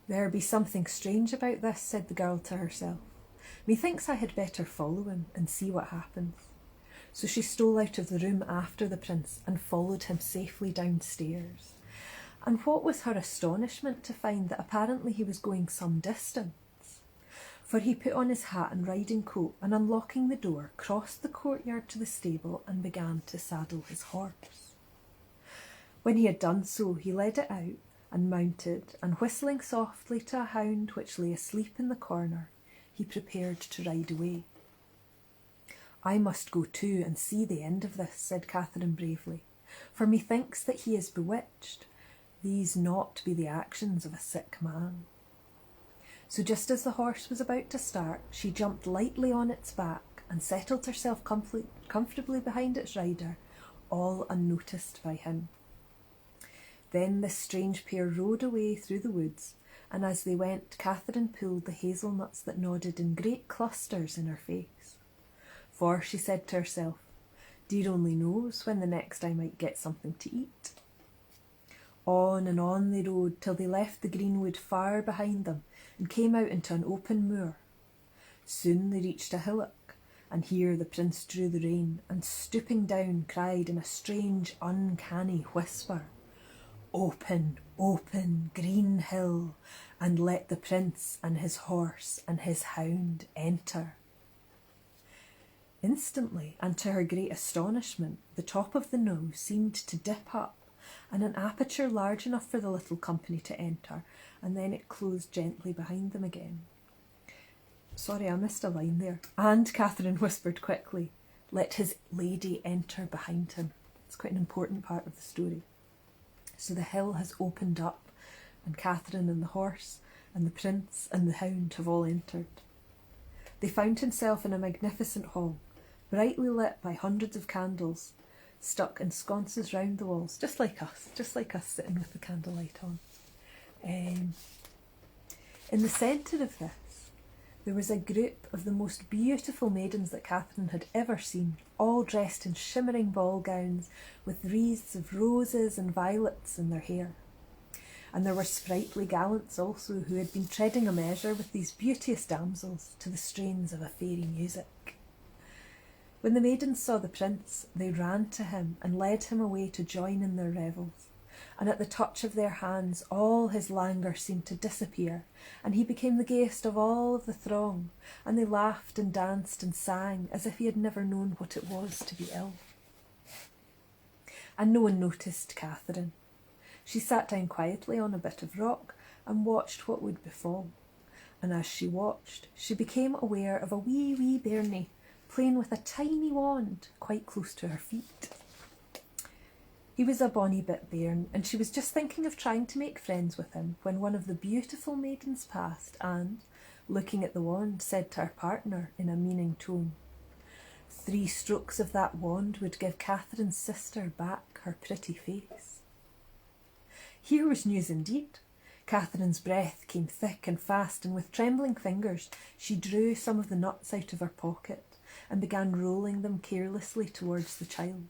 "There be something strange about this," said the girl to herself. "Methinks I had better follow him and see what happens." So she stole out of the room after the prince and followed him safely downstairs. And what was her astonishment to find that apparently he was going some distance. For he put on his hat and riding coat, and unlocking the door, crossed the courtyard to the stable and began to saddle his horse. When he had done so, he led it out and mounted, and whistling softly to a hound which lay asleep in the corner, he prepared to ride away. "I must go too and see the end of this," said Catherine bravely, "for methinks that he is bewitched. These not be the actions of a sick man." So just as the horse was about to start, she jumped lightly on its back and settled herself comfortably behind its rider, all unnoticed by him. Then this strange pair rode away through the woods, and as they went, Catherine pulled the hazelnuts that nodded in great clusters in her face. For, she said to herself, dear only knows when the next I might get something to eat. On and on they rode till they left the greenwood far behind them and came out into an open moor. Soon they reached a hillock, and here the prince drew the rein, and stooping down cried in a strange uncanny whisper, "Open, open, green hill, and let the prince and his horse and his hound enter." Instantly, and to her great astonishment, the top of the nose seemed to dip up, and an aperture large enough for the little company to enter, and then it closed gently behind them again. Sorry, I missed a line there. And Catherine whispered quickly, "Let his lady enter behind him." It's quite an important part of the story. So the hill has opened up, and Catherine and the horse and the prince and the hound have all entered. They found himself in a magnificent hall, brightly lit by hundreds of candles, stuck in sconces round the walls, just like us sitting with the candlelight on. In the centre of this, there was a group of the most beautiful maidens that Catherine had ever seen, all dressed in shimmering ball gowns with wreaths of roses and violets in their hair. And there were sprightly gallants also who had been treading a measure with these beauteous damsels to the strains of a fairy music. When the maidens saw the prince, they ran to him and led him away to join in their revels. And at the touch of their hands all his languor seemed to disappear, and he became the gayest of all of the throng, and they laughed and danced and sang as if he had never known what it was to be ill. And no one noticed Catherine. She sat down quietly on a bit of rock and watched what would befall. And as she watched, she became aware of a wee bairnie playing with a tiny wand quite close to her feet. He was a bonny bit bairn, and she was just thinking of trying to make friends with him when one of the beautiful maidens passed and, looking at the wand, said to her partner in a meaning tone, 3 strokes of that wand would give Catherine's sister back her pretty face. Here was news indeed. Catherine's breath came thick and fast, and with trembling fingers she drew some of the nuts out of her pocket and began rolling them carelessly towards the child.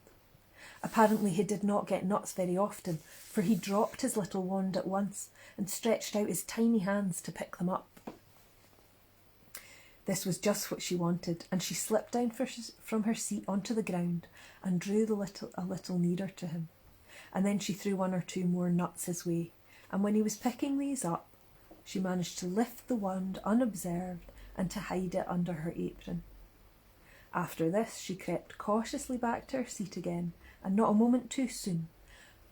Apparently he did not get nuts very often, for he dropped his little wand at once and stretched out his tiny hands to pick them up. This was just what she wanted, and she slipped down from her seat onto the ground and drew a little nearer to him. And then she threw 1 or 2 more nuts his way, and when he was picking these up, she managed to lift the wand unobserved and to hide it under her apron. After this, she crept cautiously back to her seat again, and not a moment too soon,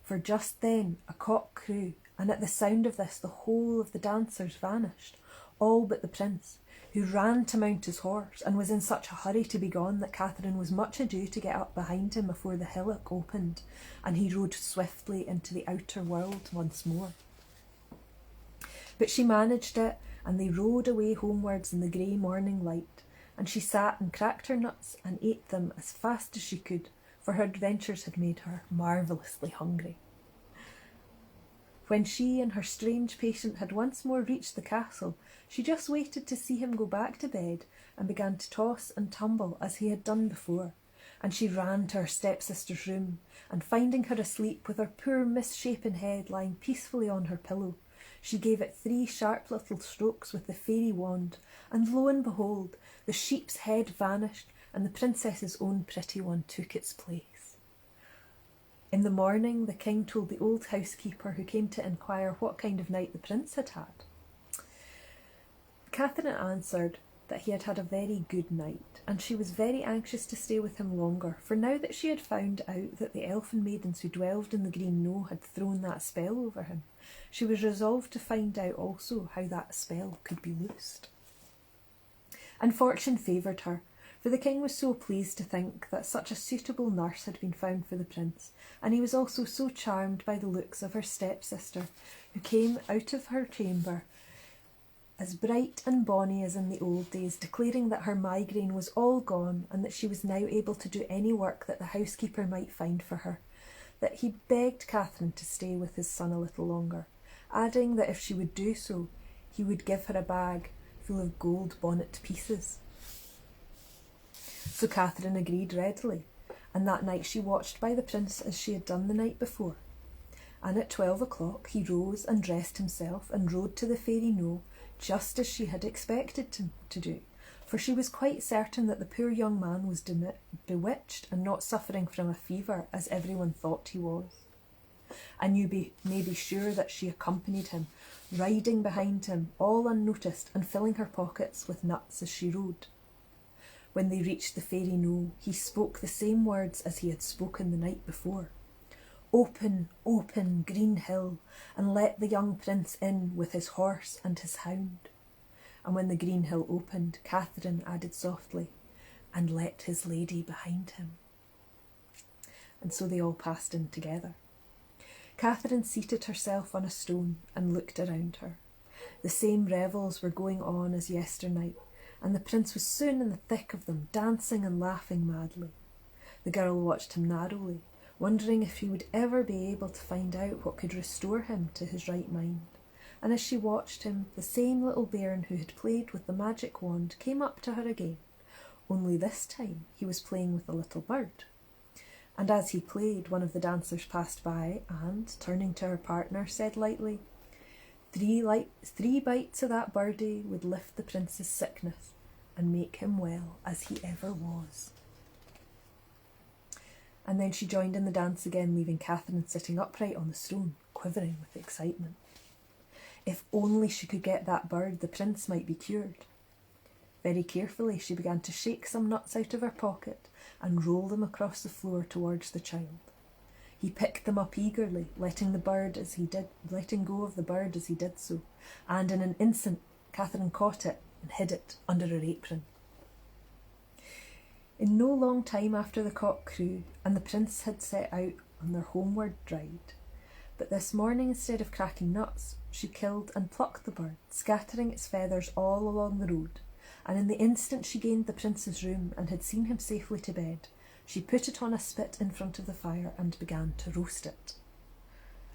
for just then a cock crew, and at the sound of this the whole of the dancers vanished, all but the prince, who ran to mount his horse and was in such a hurry to be gone that Catherine was much ado to get up behind him before the hillock opened, and he rode swiftly into the outer world once more. But she managed it, and they rode away homewards in the grey morning light, and she sat and cracked her nuts and ate them as fast as she could, for her adventures had made her marvellously hungry. When she and her strange patient had once more reached the castle, she just waited to see him go back to bed and began to toss and tumble as he had done before, and she ran to her stepsister's room, and finding her asleep with her poor misshapen head lying peacefully on her pillow, she gave it 3 sharp little strokes with the fairy wand, and lo and behold, the sheep's head vanished, and the princess's own pretty one took its place. In the morning, the king told the old housekeeper, who came to inquire what kind of night the prince had had. Catherine answered that he had had a very good night, and she was very anxious to stay with him longer, for now that she had found out that the elfin maidens who dwelled in the green knowe had thrown that spell over him, she was resolved to find out also how that spell could be loosed. And fortune favoured her, for the king was so pleased to think that such a suitable nurse had been found for the prince, and he was also so charmed by the looks of her stepsister, who came out of her chamber as bright and bonny as in the old days, declaring that her migraine was all gone and that she was now able to do any work that the housekeeper might find for her, that he begged Catherine to stay with his son a little longer, adding that if she would do so, he would give her a bag full of gold bonnet pieces. So Catherine agreed readily, and that night she watched by the prince as she had done the night before. And at 12 o'clock he rose and dressed himself and rode to the fairy knowe, just as she had expected him to do, for she was quite certain that the poor young man was bewitched and not suffering from a fever, as everyone thought he was. And you may be sure that she accompanied him, riding behind him, all unnoticed, and filling her pockets with nuts as she rode. When they reached the fairy knowe, he spoke the same words as he had spoken the night before. "Open, open, green hill, and let the young prince in with his horse and his hound." And when the green hill opened, Catherine added softly, "and let his lady behind him." And so they all passed in together. Catherine seated herself on a stone and looked around her. The same revels were going on as yesternight, and the prince was soon in the thick of them, dancing and laughing madly. The girl watched him narrowly, wondering if he would ever be able to find out what could restore him to his right mind. And as she watched him, the same little bairn who had played with the magic wand came up to her again, only this time he was playing with a little bird. And as he played, one of the dancers passed by and, turning to her partner, said lightly, three bites of that birdie would lift the prince's sickness and make him well as he ever was." And then she joined in the dance again, leaving Catherine sitting upright on the stone, quivering with excitement. If only she could get that bird, the prince might be cured. Very carefully she began to shake some nuts out of her pocket and roll them across the floor towards the child. He picked them up eagerly, letting go of the bird as he did so, and in an instant Catherine caught it and hid it under her apron. In no long time after the cock crew, and the prince had set out on their homeward ride. But this morning, instead of cracking nuts, she killed and plucked the bird, scattering its feathers all along the road, and in the instant she gained the prince's room and had seen him safely to bed, she put it on a spit in front of the fire and began to roast it.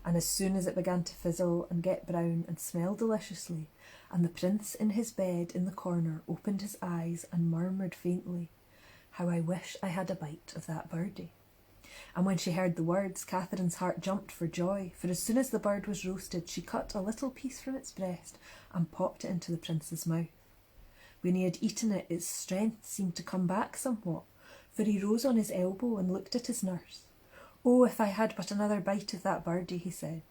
And as soon as it began to fizzle and get brown and smell deliciously, and the prince in his bed in the corner opened his eyes and murmured faintly, "How I wish I had a bite of that birdie." And when she heard the words, Catherine's heart jumped for joy, for as soon as the bird was roasted, she cut a little piece from its breast and popped it into the prince's mouth. When he had eaten it, its strength seemed to come back somewhat, for he rose on his elbow and looked at his nurse. "Oh, if I had but another bite of that birdie," he said,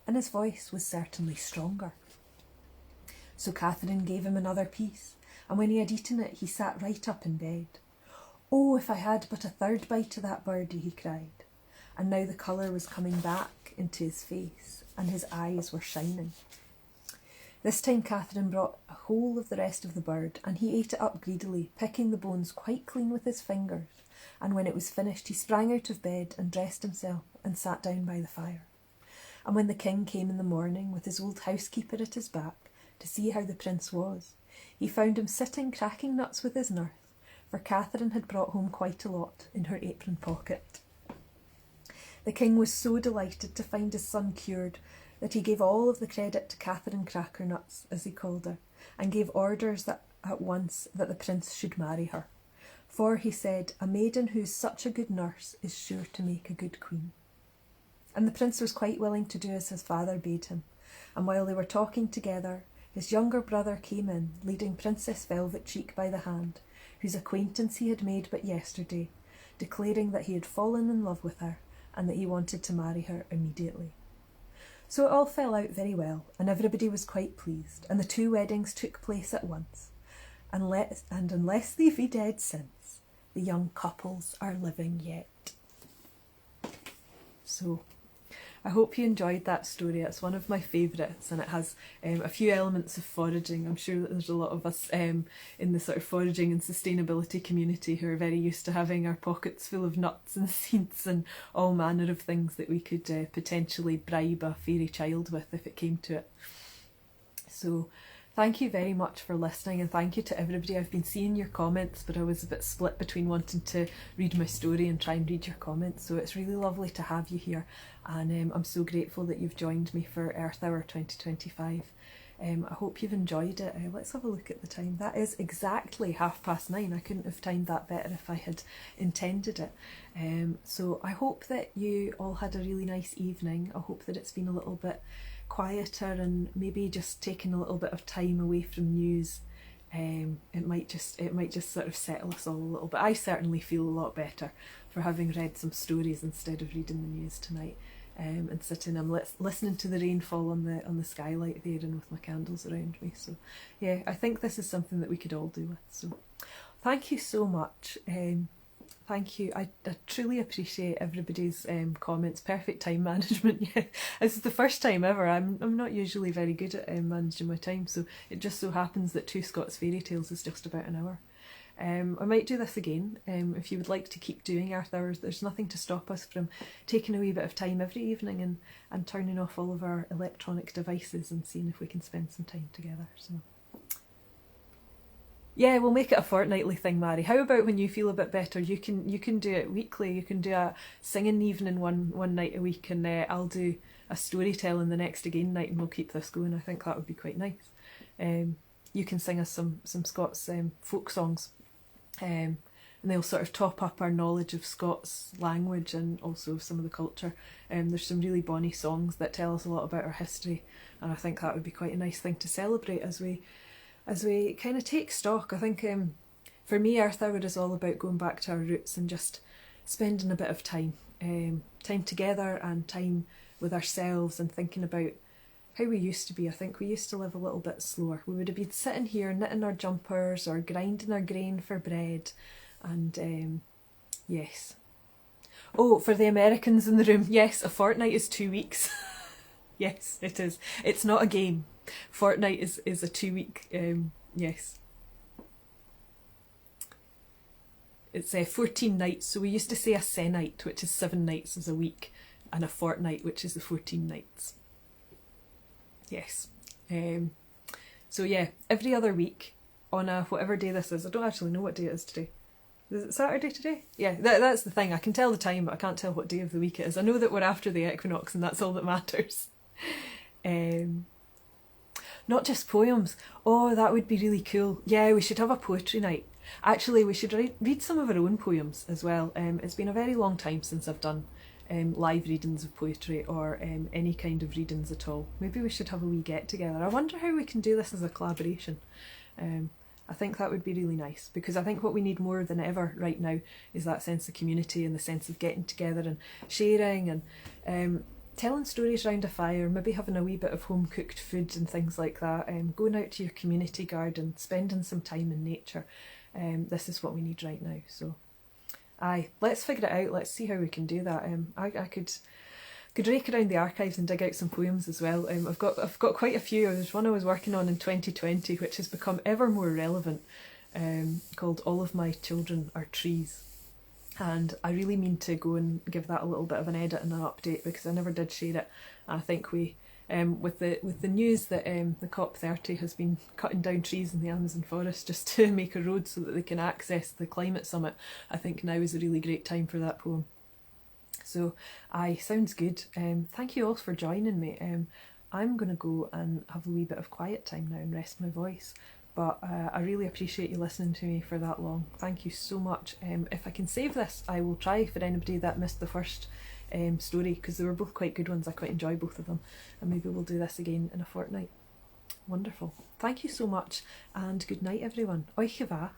and his voice was certainly stronger. So Catherine gave him another piece, and when he had eaten it, he sat right up in bed. "Oh, if I had but a third bite of that birdie," he cried, and now the colour was coming back into his face, and his eyes were shining. This time Catherine brought a whole of the rest of the bird, and he ate it up greedily, picking the bones quite clean with his fingers, and when it was finished he sprang out of bed and dressed himself and sat down by the fire. And when the king came in the morning with his old housekeeper at his back to see how the prince was, he found him sitting cracking nuts with his nurse, for Catherine had brought home quite a lot in her apron pocket. The king was so delighted to find his son cured that he gave all of the credit to Catherine Crackernuts, as he called her, and gave orders that at once that the prince should marry her. For, he said, a maiden who's such a good nurse is sure to make a good queen. And the prince was quite willing to do as his father bade him, and while they were talking together, his younger brother came in, leading Princess Velvet Cheek by the hand, whose acquaintance he had made but yesterday, declaring that he had fallen in love with her and that he wanted to marry her immediately. So it all fell out very well, and everybody was quite pleased, and the 2 weddings took place at once. And unless they've been dead since, the young couples are living yet. So I hope you enjoyed that story. It's one of my favourites, and it has a few elements of foraging. I'm sure that there's a lot of us in the sort of foraging and sustainability community who are very used to having our pockets full of nuts and seeds and all manner of things that we could potentially bribe a fairy child with if it came to it. So thank you very much for listening, and thank you to everybody. I've been seeing your comments, but I was a bit split between wanting to read my story and try and read your comments, so it's really lovely to have you here, and I'm so grateful that you've joined me for Earth Hour 2025. I hope you've enjoyed it. Let's have a look at the time. That is exactly 9:30. I couldn't have timed that better if I had intended it. So I hope that you all had a really nice evening. I hope that it's been a little bit quieter and maybe just taking a little bit of time away from news. It might just sort of settle us all a little bit. I certainly feel a lot better for having read some stories instead of reading the news tonight, and sitting and listening to the rain fall on the skylight there and with my candles around me. So yeah, I think this is something that we could all do with. So thank you so much. Thank you. I truly appreciate everybody's comments. Perfect time management. Yeah, this is the first time ever. I'm not usually very good at managing my time, so it just so happens that two Scots fairy tales is just about an hour. I might do this again. If you would like to keep doing Earth Hours, there's nothing to stop us from taking a wee bit of time every evening and turning off all of our electronic devices and seeing if we can spend some time together. So yeah, we'll make it a fortnightly thing, Mary. How about when you feel a bit better, you can do it weekly. You can do a singing evening one night a week, and I'll do a storytelling the next again night, and we'll keep this going. I think that would be quite nice. You can sing us some Scots folk songs, and they'll sort of top up our knowledge of Scots language and also some of the culture. There's some really bonny songs that tell us a lot about our history, and I think that would be quite a nice thing to celebrate as we kind of take stock. I think for me, Earth Hour is all about going back to our roots and just spending a bit of time together and time with ourselves and thinking about how we used to be. I think we used to live a little bit slower. We would have been sitting here knitting our jumpers or grinding our grain for bread, and yes. Oh, for the Americans in the room, yes, a fortnight is 2 weeks. Yes, it is. It's not a game. Fortnight is a 2 week, yes. It's 14 nights, so we used to say a sennight, which is 7 nights is a week, and a fortnight, which is the 14 nights. Yes. So yeah, every other week on a whatever day this is. I don't actually know what day it is today. Is it Saturday today? Yeah, that's the thing. I can tell the time, but I can't tell what day of the week it is. I know that we're after the equinox, and that's all that matters. Not just poems. Oh, that would be really cool. Yeah, we should have a poetry night. Actually, we should read some of our own poems as well. It's been a very long time since I've done live readings of poetry or any kind of readings at all. Maybe we should have a wee get together. I wonder how we can do this as a collaboration. I think that would be really nice, because I think what we need more than ever right now is that sense of community and the sense of getting together and sharing and telling stories around a fire, maybe having a wee bit of home cooked food and things like that, going out to your community garden, spending some time in nature. This is what we need right now. So aye, let's figure it out. Let's see how we can do that. I could rake around the archives and dig out some poems as well. I've got quite a few. There's one I was working on in 2020 which has become ever more relevant, called All of My Children Are Trees. And I really mean to go and give that a little bit of an edit and an update, because I never did share it. And I think we, with the news that the COP30 has been cutting down trees in the Amazon forest just to make a road so that they can access the climate summit, I think now is a really great time for that poem. So aye, sounds good. Thank you all for joining me. I'm going to go and have a wee bit of quiet time now and rest my voice. But I really appreciate you listening to me for that long. Thank you so much. If I can save this, I will try for anybody that missed the first story, because they were both quite good ones. I quite enjoy both of them. And maybe we'll do this again in a fortnight. Wonderful. Thank you so much, and good night everyone. Oich va.